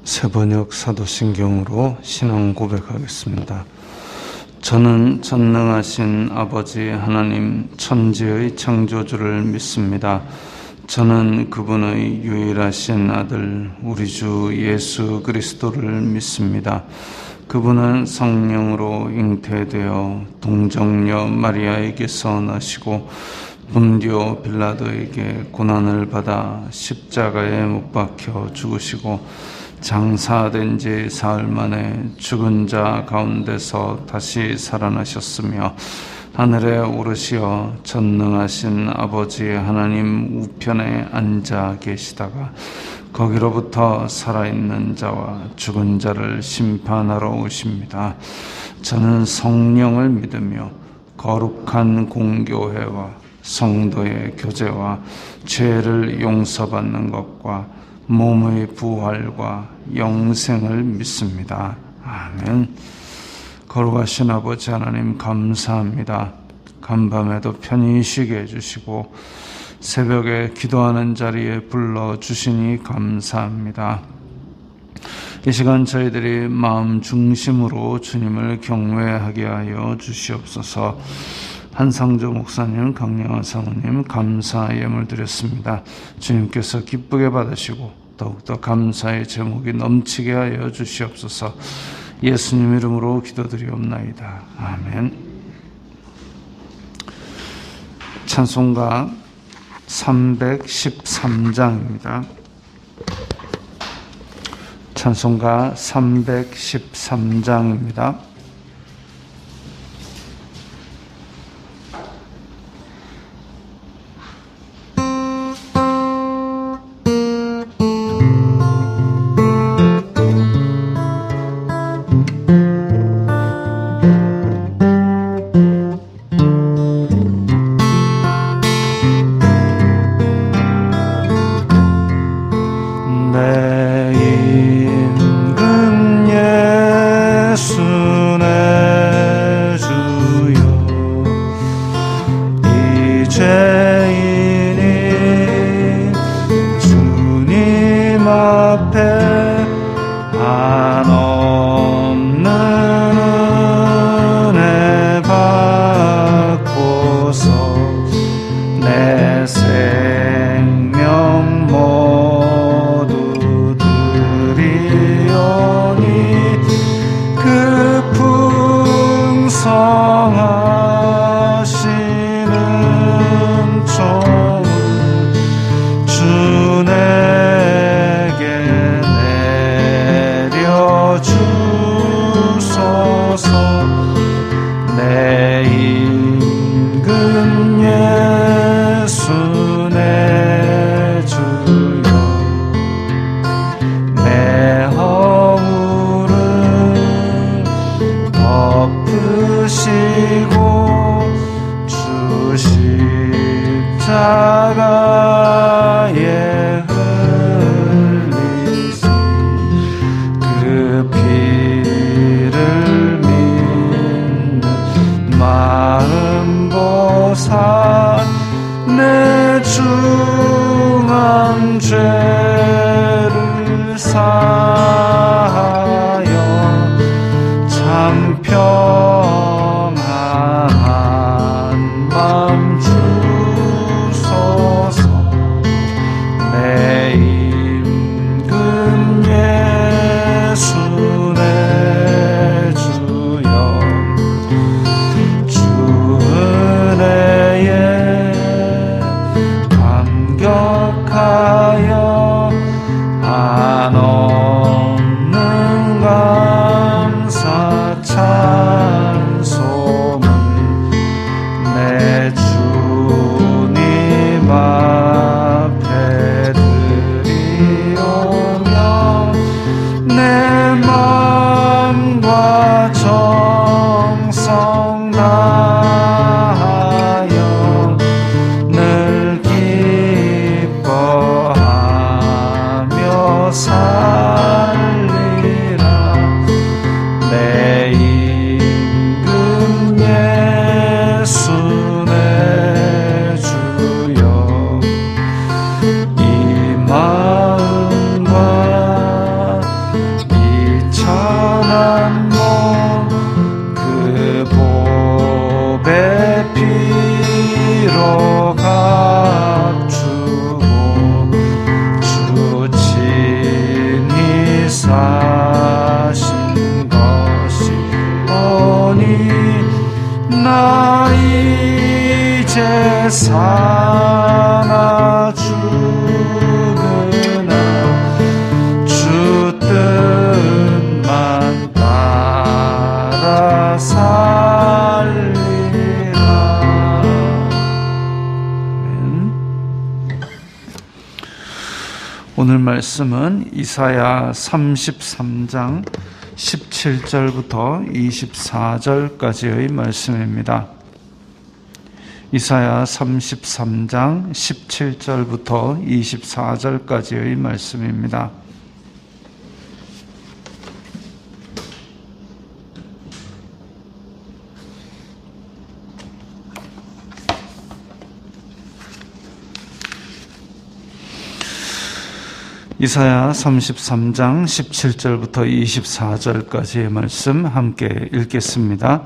새번역 사도신경으로 신앙 고백하겠습니다. 저는 전능하신 아버지 하나님 천지의 창조주를 믿습니다. 저는 그분의 유일하신 아들 우리 주 예수 그리스도를 믿습니다. 그분은 성령으로 잉태되어 동정녀 마리아에게서 나시고 본디오 빌라도에게 고난을 받아 십자가에 못 박혀 죽으시고 장사된 지 사흘 만에 죽은 자 가운데서 다시 살아나셨으며 하늘에 오르시어 전능하신 아버지 하나님 우편에 앉아 계시다가 거기로부터 살아있는 자와 죽은 자를 심판하러 오십니다. 저는 성령을 믿으며 거룩한 공교회와 성도의 교제와 죄를 용서받는 것과 몸의 부활과 영생을 믿습니다. 아멘. 거룩하신 아버지 하나님 감사합니다. 간밤에도 편히 쉬게 해주시고 새벽에 기도하는 자리에 불러주시니 감사합니다. 이 시간 저희들이 마음 중심으로 주님을 경외하게 하여 주시옵소서. 한상조 목사님, 강영아 사모님 감사 예물 드렸습니다. 주님께서 기쁘게 받으시고 더욱더 감사의 제목이 넘치게 하여 주시옵소서. 예수님 이름으로 기도드리옵나이다. 아멘. 찬송가 313장입니다. 찬송가 313장입니다. 내 중한 죄를 사하여 참 평안한 맘 주소서. 사나 죽으나 주 뜻만 따라 살리라. 오늘 말씀은 이사야 33장 17절부터 24절까지의 말씀입니다. 이사야 33장 17절부터 24절까지의 말씀입니다. 이사야 33장 17절부터 24절까지의 말씀 함께 읽겠습니다.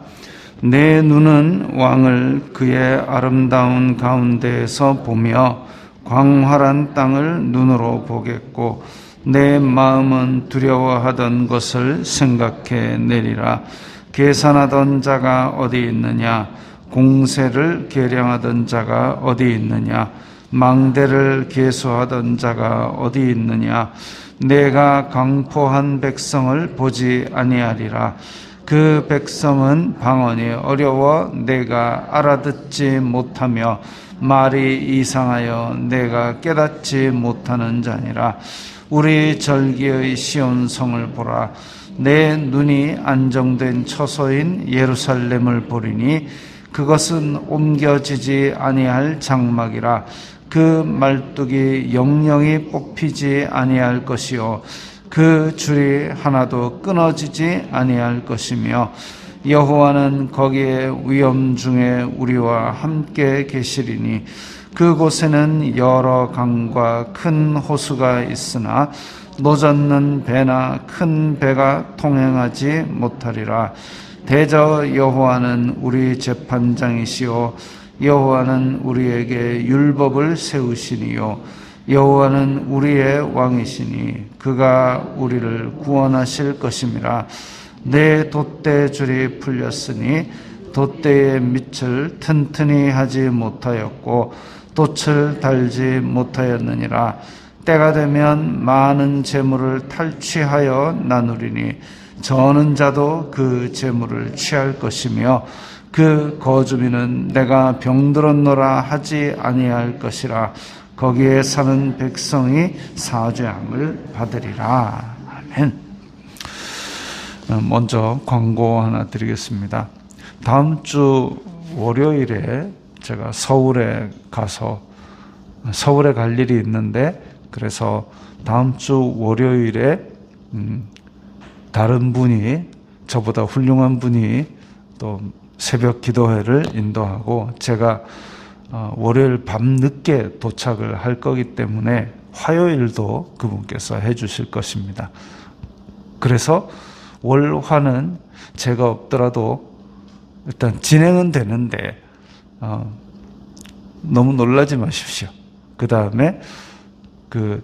내 눈은 왕을 그의 아름다운 가운데에서 보며 광활한 땅을 눈으로 보겠고 내 마음은 두려워하던 것을 생각해 내리라. 계산하던 자가 어디 있느냐? 공세를 계량하던 자가 어디 있느냐? 망대를 계수하던 자가 어디 있느냐? 내가 강포한 백성을 보지 아니하리라. 그 백성은 방언이 어려워 내가 알아듣지 못하며 말이 이상하여 내가 깨닫지 못하는 자니라. 우리 절기의 시온성을 보라. 내 눈이 안정된 처소인 예루살렘을 보리니 그것은 옮겨지지 아니할 장막이라. 그 말뚝이 영영이 뽑히지 아니할 것이요 그 줄이 하나도 끊어지지 아니할 것이며 여호와는 거기에 위엄 중에 우리와 함께 계시리니 그곳에는 여러 강과 큰 호수가 있으나 노젓는 배나 큰 배가 통행하지 못하리라. 대저 여호와는 우리 재판장이시오 여호와는 우리에게 율법을 세우시니요 여호와는 우리의 왕이시니 그가 우리를 구원하실 것임이라. 내 돛대 줄이 풀렸으니 돛대의 밑을 튼튼히 하지 못하였고 돛을 달지 못하였느니라. 때가 되면 많은 재물을 탈취하여 나누리니 저는 자도 그 재물을 취할 것이며 그 거주민은 내가 병들었노라 하지 아니할 것이라. 거기에 사는 백성이 사죄함을 받으리라. 아멘. 먼저 광고 하나 드리겠습니다. 다음 주 월요일에 제가 서울에 갈 일이 있는데 그래서 다음 주 월요일에 다른 분이 저보다 훌륭한 분이 또 새벽 기도회를 인도하고 제가 월요일 밤 늦게 도착을 할 거기 때문에 화요일도 그분께서 해주실 것입니다. 그래서 월화는 제가 없더라도 일단 진행은 되는데 너무 놀라지 마십시오. 그 다음에 그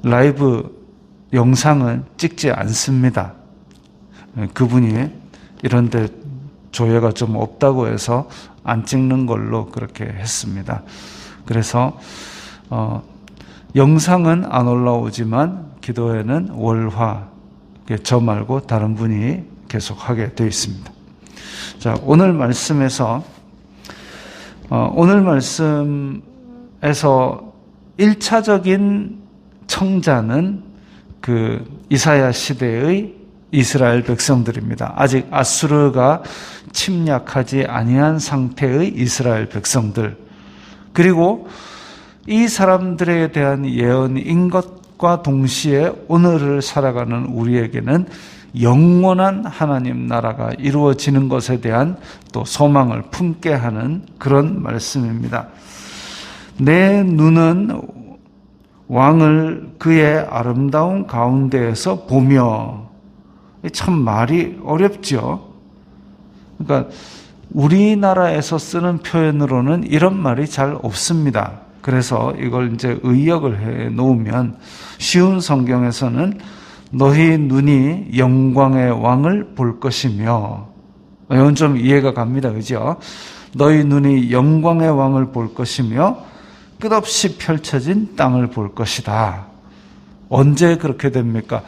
라이브 영상은 찍지 않습니다. 그분이 이런데 조회가 좀 없다고 해서 안 찍는 걸로 그렇게 했습니다. 그래서 영상은 안 올라오지만 기도회는 월화 저 말고 다른 분이 계속 하게 되어 있습니다. 자, 오늘 말씀에서 1차적인 청자는 그 이사야 시대의 이스라엘 백성들입니다. 아직 아수르가 침략하지 아니한 상태의 이스라엘 백성들. 그리고 이 사람들에 대한 예언인 것과 동시에 오늘을 살아가는 우리에게는 영원한 하나님 나라가 이루어지는 것에 대한 또 소망을 품게 하는 그런 말씀입니다. 내 눈은 왕을 그의 아름다운 가운데에서 보며. 참 말이 어렵죠. 그러니까 우리나라에서 쓰는 표현으로는 이런 말이 잘 없습니다. 그래서 이걸 이제 의역을 해 놓으면 쉬운 성경에서는 너희 눈이 영광의 왕을 볼 것이며, 이건 좀 이해가 갑니다. 그죠? 너희 눈이 영광의 왕을 볼 것이며 끝없이 펼쳐진 땅을 볼 것이다. 언제 그렇게 됩니까?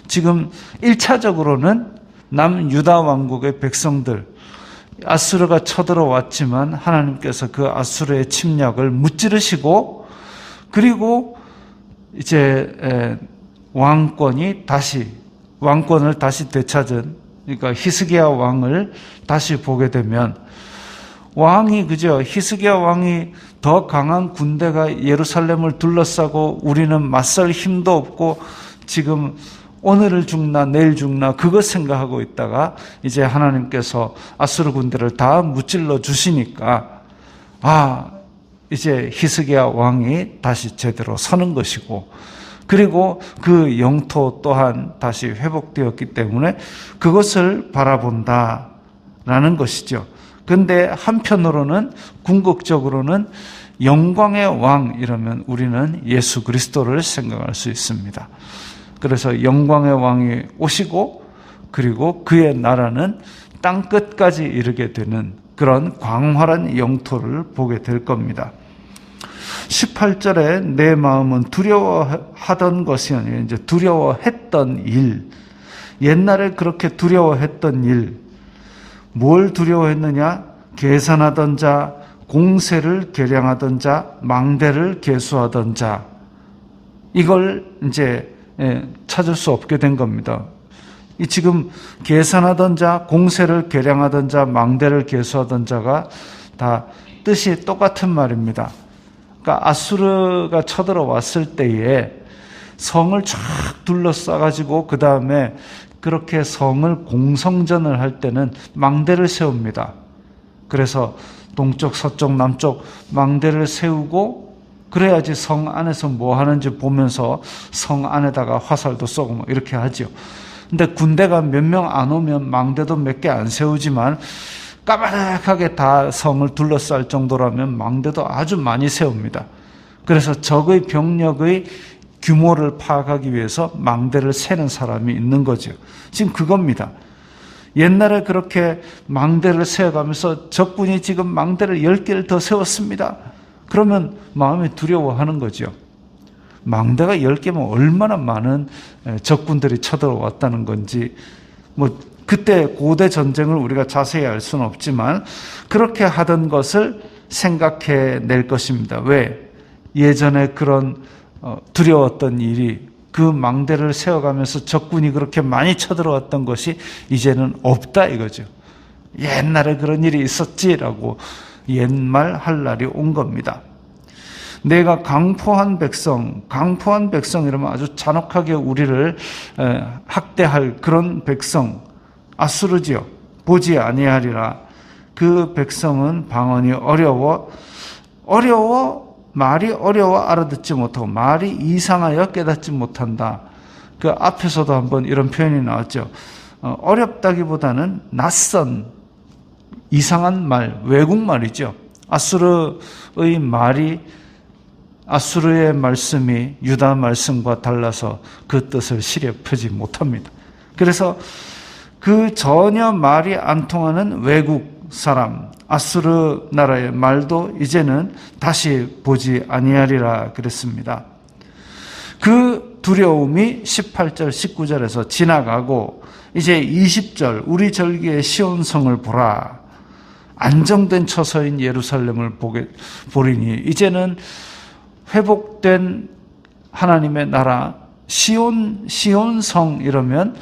지금 1차적으로는 남유다 왕국의 백성들, 아수르가 쳐들어왔지만 하나님께서 그 아수르의 침략을 무찌르시고, 그리고 이제 왕권을 다시 되찾은, 그러니까 히스기야 왕을 다시 보게 되면, 히스기야 왕이 더 강한 군대가 예루살렘을 둘러싸고 우리는 맞설 힘도 없고 지금 오늘을 죽나 내일 죽나 그것 생각하고 있다가 이제 하나님께서 아수르 군대를 다 무찔러 주시니까 이제 히스기야 왕이 다시 제대로 서는 것이고, 그리고 그 영토 또한 다시 회복되었기 때문에 그것을 바라본다라는 것이죠. 근데 한편으로는 궁극적으로는 영광의 왕 이러면 우리는 예수 그리스도를 생각할 수 있습니다. 그래서 영광의 왕이 오시고 그리고 그의 나라는 땅 끝까지 이르게 되는 그런 광활한 영토를 보게 될 겁니다. 18절에 내 마음은 두려워하던 것이 아니라 이제 두려워했던 일, 옛날에 그렇게 두려워했던 일, 뭘 두려워했느냐? 계산하던 자, 공세를 계량하던 자, 망대를 계수하던 자, 이걸 이제 찾을 수 없게 된 겁니다. 이 지금 계산하던 자, 공세를 계량하던 자, 망대를 계수하던 자가 다 뜻이 똑같은 말입니다. 그러니까 아수르가 쳐들어왔을 때에 성을 쫙 둘러싸가지고 그 다음에 그렇게 성을 공성전을 할 때는 망대를 세웁니다. 그래서 동쪽, 서쪽, 남쪽 망대를 세우고 그래야지 성 안에서 뭐 하는지 보면서 성 안에다가 화살도 쏘고 뭐 이렇게 하죠. 근데 군대가 몇 명 안 오면 망대도 몇 개 안 세우지만 까마득하게 다 성을 둘러쌀 정도라면 망대도 아주 많이 세웁니다. 그래서 적의 병력의 규모를 파악하기 위해서 망대를 세는 사람이 있는 거죠. 지금 그겁니다. 옛날에 그렇게 망대를 세워가면서 적군이 지금 망대를 10개를 더 세웠습니다. 그러면 마음이 두려워하는 거죠. 망대가 10개면 얼마나 많은 적군들이 쳐들어왔다는 건지, 그때 고대 전쟁을 우리가 자세히 알 수는 없지만 그렇게 하던 것을 생각해 낼 것입니다. 왜? 예전에 그런 두려웠던 일이, 그 망대를 세워가면서 적군이 그렇게 많이 쳐들어왔던 것이 이제는 없다 이거죠. 옛날에 그런 일이 있었지라고 옛말 할 날이 온 겁니다. 내가 강포한 백성 이러면 아주 잔혹하게 우리를 학대할 그런 백성, 아수르지요. 보지 아니하리라. 그 백성은 방언이 말이 어려워 알아듣지 못하고 말이 이상하여 깨닫지 못한다. 그 앞에서도 한번 이런 표현이 나왔죠. 어렵다기보다는 낯선 이상한 말, 외국 말이죠. 아수르의 말씀이 유다 말씀과 달라서 그 뜻을 실에 펴지 못합니다. 그래서 그 전혀 말이 안 통하는 외국 사람, 아수르 나라의 말도 이제는 다시 보지 아니하리라 그랬습니다. 그 두려움이 18절, 19절에서 지나가고 이제 20절, 우리 절기의 시온성을 보라. 안정된 처소인 예루살렘을 보리니 이제는 회복된 하나님의 나라, 시온성 이러면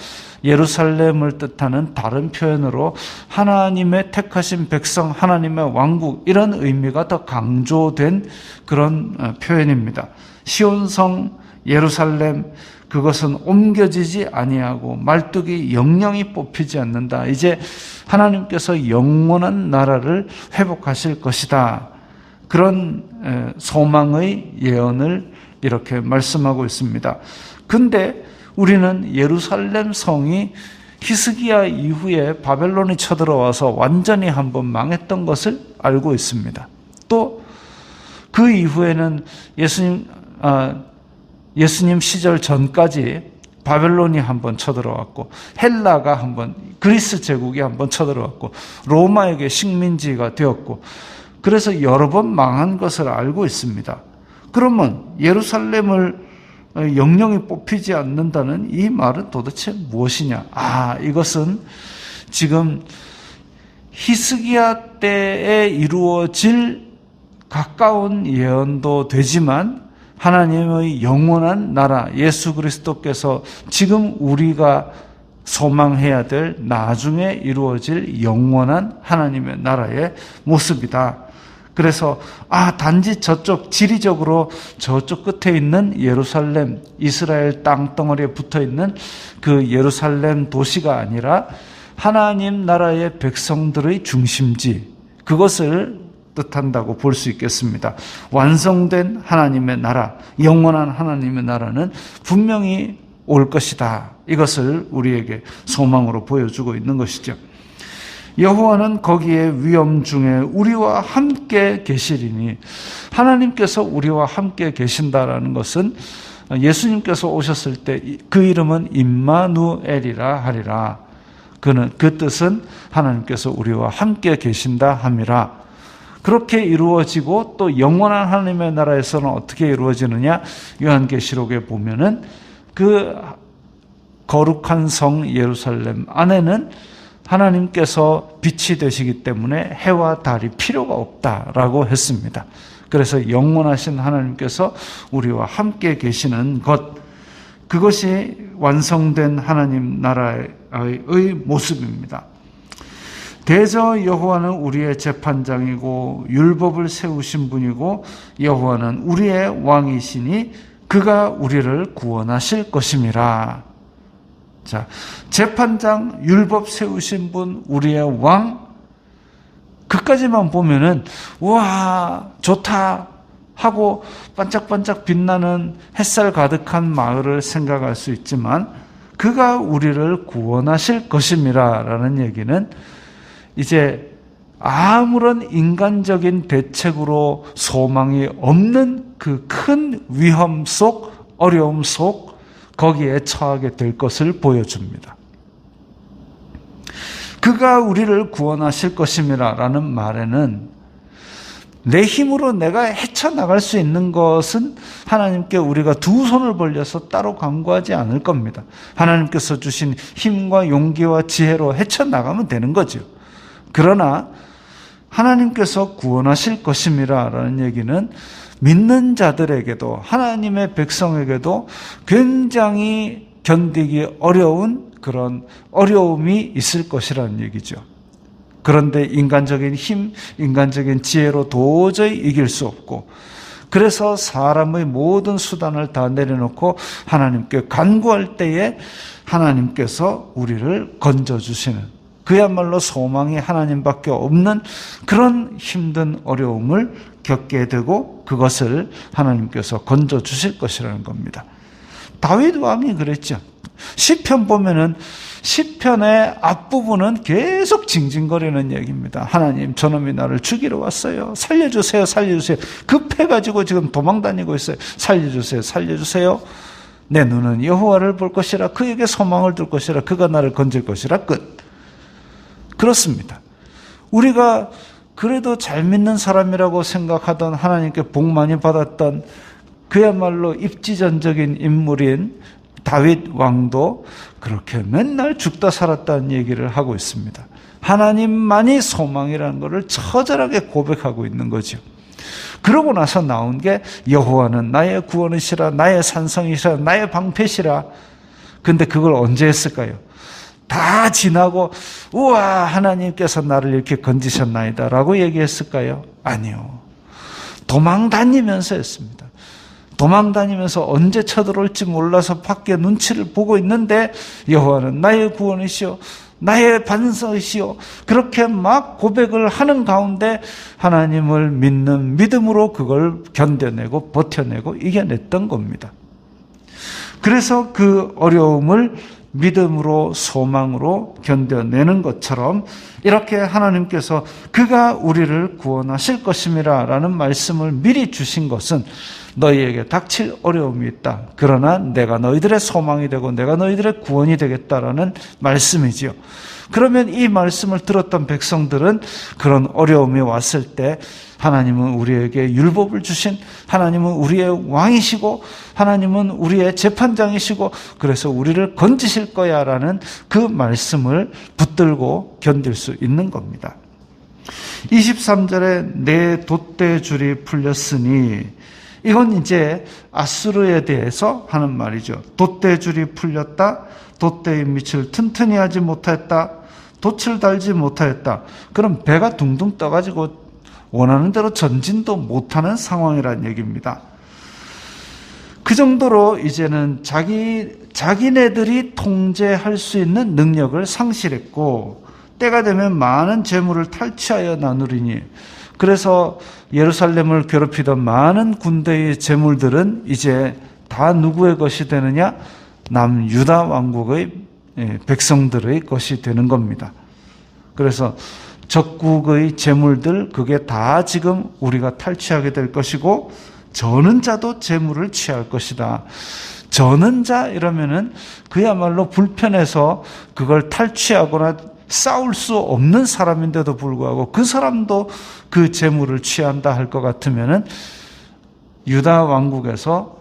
예루살렘을 뜻하는 다른 표현으로 하나님의 택하신 백성, 하나님의 왕국, 이런 의미가 더 강조된 그런 표현입니다. 시온성, 예루살렘, 그것은 옮겨지지 아니하고 말뚝이 영영이 뽑히지 않는다. 이제 하나님께서 영원한 나라를 회복하실 것이다. 그런 소망의 예언을 이렇게 말씀하고 있습니다. 근데 우리는 예루살렘 성이 히스기야 이후에 바벨론이 쳐들어와서 완전히 한번 망했던 것을 알고 있습니다. 또 그 이후에는 예수님 시절 전까지 바벨론이 한번 쳐들어왔고, 헬라가 한번, 그리스 제국이 한번 쳐들어왔고, 로마에게 식민지가 되었고, 그래서 여러 번 망한 것을 알고 있습니다. 그러면 예루살렘을 영영이 뽑히지 않는다는 이 말은 도대체 무엇이냐? 이것은 지금 히스기야 때에 이루어질 가까운 예언도 되지만 하나님의 영원한 나라 예수 그리스도께서 지금 우리가 소망해야 될 나중에 이루어질 영원한 하나님의 나라의 모습이다. 그래서 단지 저쪽 지리적으로 저쪽 끝에 있는 예루살렘, 이스라엘 땅덩어리에 붙어있는 그 예루살렘 도시가 아니라 하나님 나라의 백성들의 중심지, 그것을 뜻한다고 볼 수 있겠습니다. 완성된 하나님의 나라, 영원한 하나님의 나라는 분명히 올 것이다. 이것을 우리에게 소망으로 보여주고 있는 것이죠. 여호와는 거기에 위험 중에 우리와 함께 계시리니, 하나님께서 우리와 함께 계신다라는 것은 예수님께서 오셨을 때 그 이름은 임마누엘이라 하리라. 그 뜻은 하나님께서 우리와 함께 계신다 함이라. 그렇게 이루어지고 또 영원한 하나님의 나라에서는 어떻게 이루어지느냐? 요한계시록에 보면은 그 거룩한 성 예루살렘 안에는 하나님께서 빛이 되시기 때문에 해와 달이 필요가 없다라고 했습니다. 그래서 영원하신 하나님께서 우리와 함께 계시는 것, 그것이 완성된 하나님 나라의 모습입니다. 대저 여호와는 우리의 재판장이고 율법을 세우신 분이고 여호와는 우리의 왕이시니 그가 우리를 구원하실 것임이라. 자, 재판장, 율법 세우신 분, 우리의 왕, 그까지만 보면은 우와 좋다 하고 반짝반짝 빛나는 햇살 가득한 마을을 생각할 수 있지만, 그가 우리를 구원하실 것임이라 라는 얘기는 이제 아무런 인간적인 대책으로 소망이 없는 그 큰 위험 속, 어려움 속 거기에 처하게 될 것을 보여줍니다. 그가 우리를 구원하실 것임이라 라는 말에는 내 힘으로 내가 헤쳐나갈 수 있는 것은 하나님께 우리가 두 손을 벌려서 따로 간구하지 않을 겁니다. 하나님께서 주신 힘과 용기와 지혜로 헤쳐나가면 되는 거죠. 그러나 하나님께서 구원하실 것임이라 라는 얘기는 믿는 자들에게도, 하나님의 백성에게도 굉장히 견디기 어려운 그런 어려움이 있을 것이라는 얘기죠. 그런데 인간적인 힘, 인간적인 지혜로 도저히 이길 수 없고, 그래서 사람의 모든 수단을 다 내려놓고 하나님께 간구할 때에 하나님께서 우리를 건져주시는, 그야말로 소망이 하나님밖에 없는 그런 힘든 어려움을 겪게 되고 그것을 하나님께서 건져주실 것이라는 겁니다. 다윗 왕이 그랬죠. 시편 보면은 시편의 앞부분은 계속 징징거리는 얘기입니다. 하나님, 저놈이 나를 죽이러 왔어요. 살려주세요, 살려주세요. 급해가지고 지금 도망다니고 있어요. 살려주세요, 살려주세요. 내 눈은 여호와를 볼 것이라, 그에게 소망을 둘 것이라, 그가 나를 건질 것이라. 끝. 그렇습니다. 우리가 그래도 잘 믿는 사람이라고 생각하던, 하나님께 복 많이 받았던 그야말로 입지전적인 인물인 다윗 왕도 그렇게 맨날 죽다 살았다는 얘기를 하고 있습니다. 하나님만이 소망이라는 것을 처절하게 고백하고 있는 거죠. 그러고 나서 나온 게 여호와는 나의 구원이시라, 나의 산성이시라, 나의 방패시라. 근데 그걸 언제 했을까요? 다 지나고 우와 하나님께서 나를 이렇게 건지셨나이다 라고 얘기했을까요? 아니요. 도망 다니면서 했습니다. 도망 다니면서 언제 쳐들어올지 몰라서 밖에 눈치를 보고 있는데 여호와는 나의 구원이시오, 나의 반석이시오, 그렇게 막 고백을 하는 가운데 하나님을 믿는 믿음으로 그걸 견뎌내고 버텨내고 이겨냈던 겁니다. 그래서 그 어려움을 믿음으로, 소망으로 견뎌내는 것처럼 이렇게 하나님께서 그가 우리를 구원하실 것임이라 라는 말씀을 미리 주신 것은 너희에게 닥칠 어려움이 있다. 그러나 내가 너희들의 소망이 되고 내가 너희들의 구원이 되겠다라는 말씀이지요. 그러면 이 말씀을 들었던 백성들은 그런 어려움이 왔을 때 하나님은 우리에게 율법을 주신, 하나님은 우리의 왕이시고 하나님은 우리의 재판장이시고 그래서 우리를 건지실 거야 라는 그 말씀을 붙들고 견딜 수 있는 겁니다. 23절에 내 돛대줄이 풀렸으니, 이건 이제 아수르에 대해서 하는 말이죠. 돛대줄이 풀렸다. 돛대의 밑을 튼튼히 하지 못하였다. 돛을 달지 못하였다. 그럼 배가 둥둥 떠가지고 원하는 대로 전진도 못하는 상황이라는 얘기입니다. 그 정도로 이제는 자기네들이 통제할 수 있는 능력을 상실했고, 때가 되면 많은 재물을 탈취하여 나누리니, 그래서 예루살렘을 괴롭히던 많은 군대의 재물들은 이제 다 누구의 것이 되느냐? 남유다 왕국의 백성들의 것이 되는 겁니다. 그래서 적국의 재물들, 그게 다 지금 우리가 탈취하게 될 것이고, 저는 자도 재물을 취할 것이다. 저는 자 이러면은 그야말로 불편해서 그걸 탈취하거나 싸울 수 없는 사람인데도 불구하고 그 사람도 그 재물을 취한다 할 것 같으면은 유다 왕국에서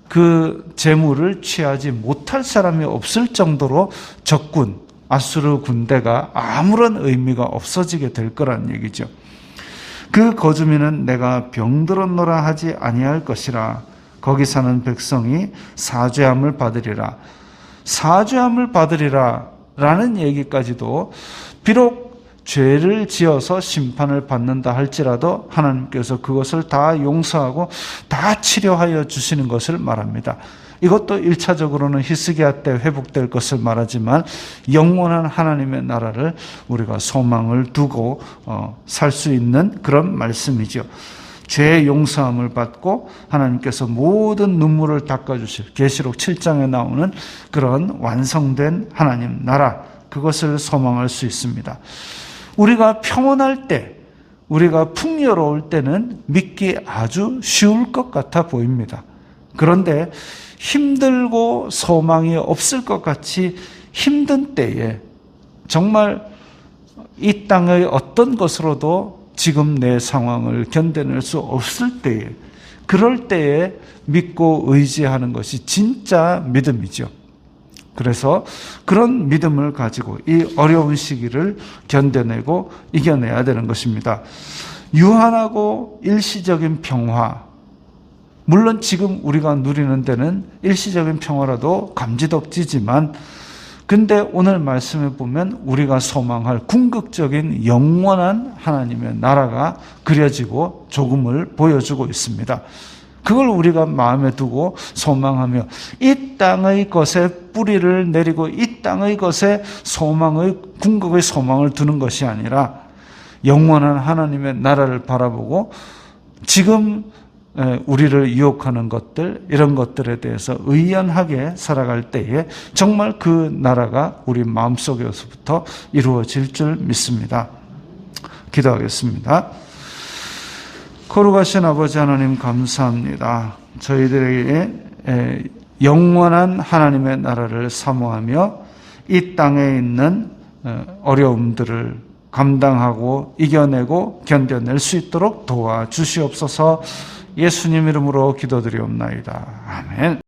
그 재물을 취하지 못할 사람이 없을 정도로 적군, 아수르 군대가 아무런 의미가 없어지게 될 거란 얘기죠. 그 거주민은 내가 병들었노라 하지 아니할 것이라. 거기 사는 백성이 사죄함을 받으리라. 사죄함을 받으리라 라는 얘기까지도, 비록 죄를 지어서 심판을 받는다 할지라도 하나님께서 그것을 다 용서하고 다 치료하여 주시는 것을 말합니다. 이것도 1차적으로는 히스기야 때 회복될 것을 말하지만 영원한 하나님의 나라를 우리가 소망을 두고 살 수 있는 그런 말씀이죠. 죄 용서함을 받고 하나님께서 모든 눈물을 닦아주실, 계시록 7장에 나오는 그런 완성된 하나님 나라, 그것을 소망할 수 있습니다. 우리가 평온할 때, 우리가 풍요로울 때는 믿기 아주 쉬울 것 같아 보입니다. 그런데 힘들고 소망이 없을 것 같이 힘든 때에, 정말 이 땅의 어떤 것으로도 지금 내 상황을 견뎌낼 수 없을 때에, 그럴 때에 믿고 의지하는 것이 진짜 믿음이죠. 그래서 그런 믿음을 가지고 이 어려운 시기를 견뎌내고 이겨내야 되는 것입니다. 유한하고 일시적인 평화, 물론 지금 우리가 누리는 데는 일시적인 평화라도 감지덕지지만, 근데 오늘 말씀에 보면 우리가 소망할 궁극적인 영원한 하나님의 나라가 그려지고 조금을 보여주고 있습니다. 그걸 우리가 마음에 두고 소망하며 이 땅의 것에 뿌리를 내리고 이 땅의 것에 소망의, 궁극의 소망을 두는 것이 아니라 영원한 하나님의 나라를 바라보고 지금 우리를 유혹하는 것들, 이런 것들에 대해서 의연하게 살아갈 때에 정말 그 나라가 우리 마음속에서부터 이루어질 줄 믿습니다. 기도하겠습니다. 거룩하신 아버지 하나님, 감사합니다. 저희들에게 영원한 하나님의 나라를 사모하며 이 땅에 있는 어려움들을 감당하고 이겨내고 견뎌낼 수 있도록 도와주시옵소서. 예수님 이름으로 기도드리옵나이다. 아멘.